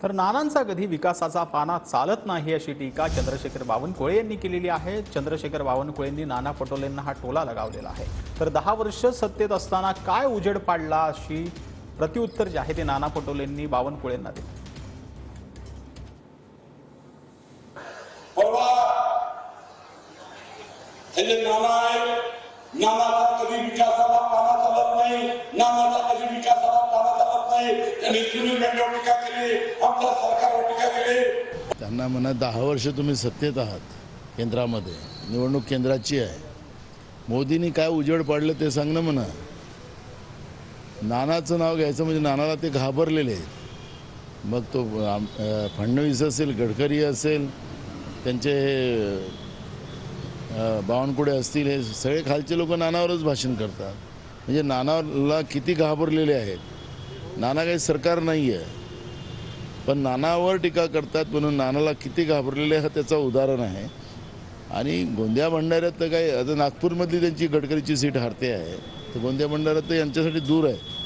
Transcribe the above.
तर नानांचा कधी विकासाचा पाना चालत नाही अशी टीका चंद्रशेखर बावनकुळे यांनी केलेली आहे। चंद्रशेखर बावनकुळेंनी नाना पटोलेंना हा टोला लगावलेला आहे। तर 10 वर्ष सत्तेत असताना काय उजेड पाडला अशी प्रत्युत्तर जे आहे ते नाना पटोलेंनी बावनकुळेंना दिले। नानाचा कधी विकासाला पाना चालत नाही, नानाचा कधी विकासाला पाना चालत नाही। त्यांनी सुनील मेंढेवर टीका केली, आमच्या सरकारवर टीका केली। त्यांना म्हणा 10 वर्ष तुम्ही सत्तेत आहात, केंद्रामध्ये निवडणूक केंद्राची आहे, मोदींनी काय उजेड पाडलं ते सांग ना म्हणा। नानाचं नाव घ्यायचं म्हणजे नानाला ते घाबरलेले आहेत। मग तो फडणवीस असेल, गडकरी असेल, त्यांचे बावनकुळे असतील, हे सगळे खालचे लोक नानावरच भाषण करतात। म्हणजे नानाला किती घाबरलेले आहेत। नाना काही सरकार नाही आहे, पण नानावर टीका करतात म्हणून नानाला किती घाबरलेले आहे त्याचं उदाहरण आहे। आणि गोंदिया भंडाऱ्यात तर काय, आता नागपूरमधली त्यांची गडकरीची सीट हारते आहे, तर गोंदिया भंडाऱ्यात तर यांच्यासाठी दूर आहे।